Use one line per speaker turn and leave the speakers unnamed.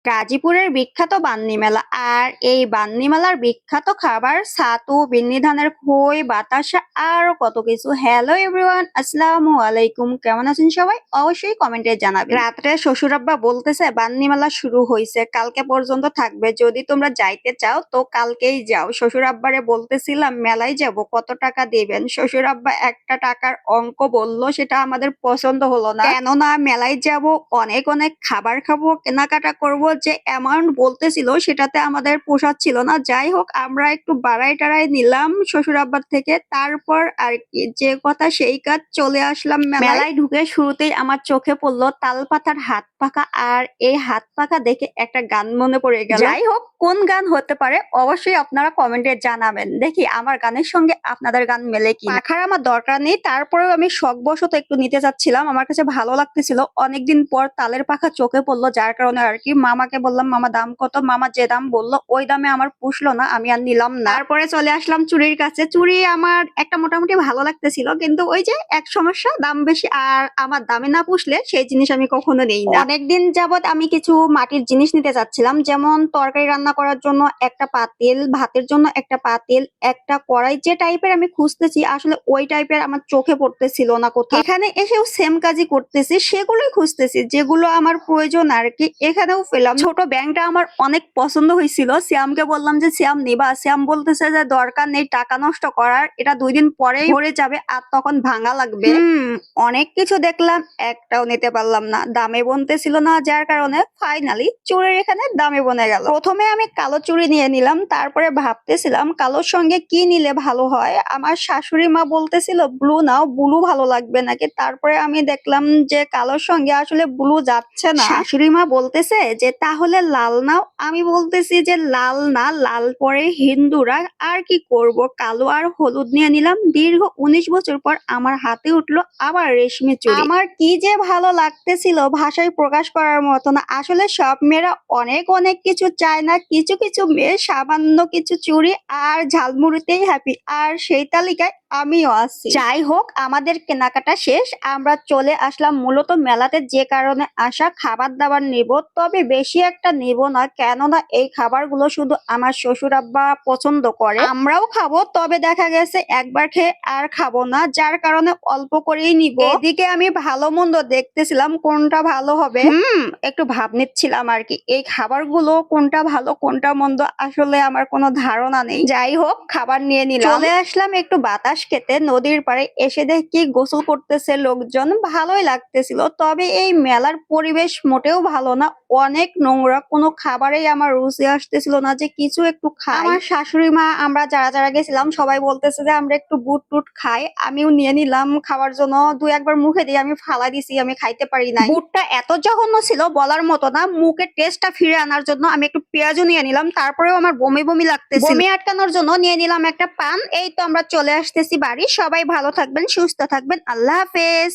গাজীপুরের বিখ্যাত বান্নি মেলা। আর এই বান্নি মেলার বিখ্যাত খাবার ছাতু, বিন্নি ধানের খই, বাতাসা আরো কত কিছু। হ্যালো এভরিওয়ান, আসসালামু আলাইকুম। কেমন আছেন সবাই? অবশ্যই কমেন্টে জানাবেন। রাত্রে শ্বশুর আব্বা বলতেছে বান্নি মেলা শুরু হয়েছে, কালকে পর্যন্ত থাকবে, যদি তোমরা যাইতে চাও তো কালকেই যাও। শ্বশুর আব্বারে বলতেছিলাম মেলায় যাব, কত টাকা দিবেন। শ্বশুর আব্বা একটা টাকার অঙ্ক বললো, সেটা আমাদের পছন্দ হলো না। কেননা মেলায় যাব, অনেক অনেক খাবার খাবো, কেনাকাটা করব, যে অ্যামাউন্ট বলতেছিল সেটাতে আমাদের পোষাচ্ছিল না। যাই হোক, আমরা একটু বাড়াই টাড়াই নিলাম শ্বশুর আব্বার থেকে। তারপর আর কি, যে কথা সেই কাজ, চলে আসলাম মেলায়। ঢুকে শুরুতেই আমার চোখে পড়লো তাল পাতার হাত পাখা। আর এই হাত পাখা দেখে একটা গান মনে পড়ে গেল। যাই হোক, কোন গান হতে পারে অবশ্যই আপনারা কমেন্টে জানাবেন। দেখি আমার গানের সঙ্গে আপনাদের গান মেলে কি। পাখার আমার দরকার নেই, তারপরেও আমি শখবশত একটু নিতে চাচ্ছিলাম, আমার কাছে ভালো লাগতেছিল। অনেকদিন পর তালের পাখা চোখে পড়লো, যার কারণে আর কি মামাকে বললাম মামা দাম কত। মামা যে দাম বললো ওই দামে আমার পুষলো না, আমি আর নিলাম না। তারপরে চলে আসলাম চুড়ির কাছে। চুড়ি আমার একটা মোটামুটি ভালো লাগতেছিল, কিন্তু ওই যে এক সমস্যা, দাম বেশি। আর আমার দামে না পুষলে সেই জিনিস আমি কখনো নেই না। অনেকদিন যাবত আমি কিছু মাটির জিনিস নিতে চাচ্ছিলাম, যেমন তরকারি রান্না করার জন্য একটা পাতিল, ভাতের জন্য একটা পাতিল, একটা কড়াই। যে টাইপের আমি খুঁজতেছি আসলে ওই টাইপের আমার চোখে পড়তেছিল না কোথাও। এখানে এসেও সেম কাজই করতেছি, সেগুলোই খুঁজতেছি যেগুলো আমার প্রয়োজন আর কি। এখানেও পেলাম। ছোট ব্যাংকটা আমার অনেক পছন্দ হয়েছিল, শ্যামকে বললাম যে শ্যাম নিবা। শ্যাম বলতেছে যে দরকার নেই টাকা নষ্ট করার, এটা 2 দিন পরেই ভরে যাবে, আর তখন ভাঙা লাগবে। অনেক কিছু দেখলাম, একটাও নিতে পারলাম না, দামে বনতেছিল না, যার কারণে ফাইনালি চুড়ির এখানে দামে বনে গেল। প্রথমে আমি কালো চুড়ি নিয়ে নিলাম, তারপরে ভাবতেছিলাম কালোর সঙ্গে কি নিলে ভালো হয়। আমার শাশুড়ি মা বলতেছিল ব্লু নাও, ব্লু ভালো লাগবে নাকি। তারপরে আমি দেখলাম যে কালোর সঙ্গে আসলে ব্লু যাচ্ছে না। শাশুড়ি মা বলতেছে যে তাহলে লাল নাও। আমি বলতেছি যে লাল না, লাল পরে হিন্দুরা, আর কি করব, কালো আর হলুদ নিয়ে নিলাম। দীর্ঘ 19 বছর পর আমার হাতে উঠলো আবার রেশমি চুড়ি। আমার কি যে ভালো লাগতেছিল, ভাষায় প্রকাশ করার মতো না। আসলে সব মেয়েরা অনেক অনেক কিছু চায় না, কিছু কিছু মেয়ে সামান্য কিছু চুড়ি আর ঝালমুড়িতেই হ্যাপি, আর সেই তালিকায় আমিও আছি। যাই হোক, আমাদের কেনাকাটা শেষ, আমরা চলে আসলাম মূলত মেলাতে। যে কারণে আসা, খাবার দাবার নিব, তবে বেশি একটা নিব না, কেননা এই খাবারগুলো শুধু আমার শ্বশুর আব্বা পছন্দ করে, আমরাও খাবো, তবে দেখা গেছে একবার খেয়ে আর খাবো না, যার কারণে অল্প করেই নিব। এদিকে আমি ভালো মন্দ দেখতেছিলাম কোনটা ভালো হবে, একটু ভাব নিচ্ছিলাম আর কি। এই খাবারগুলো কোনটা ভালো কোনটা মন্দ আসলে আমার কোনো ধারণা নেই। যাই হোক, খাবার নিয়ে নিলাম। চলে আসলাম একটু বাতাস খেতে নদীর পাড়ে। এসে দেখি গোসল করতেছে লোকজন, ভালোই লাগতেছিল। তবে এই মেলার পরিবেশ মোটেও ভালো না, অনেক নোংরা। কোনো খাবারেই আমার রুচি আসতেছিল না যে কিছু একটু খাই। আমার শাশুড়ি মা, আমরা যারা যারা গেছিলাম সবাই বলতেছে যে আমরা একটু বুট টুট খাই। আমিও নিয়ে নিলাম খাওয়ার জন্য, 2-1 বার মুখে দিয়ে আমি ফালা দিছি, আমি খাইতে পারি না। বুটটা এত জঘন্য ছিল বলার মতো না। মুখের টেস্টটা ফিরে আনার জন্য আমি একটু পেঁয়াজও নিয়ে নিলাম, তারপরেও আমার বমি বমি লাগতেছিল। বমি আটকানোর জন্য নিয়ে নিলাম একটা পান। এই তো আমরা চলে আসতেছি বাড়ি। সবাই ভালো থাকবেন, সুস্থ থাকবেন, আল্লাহ হাফেজ।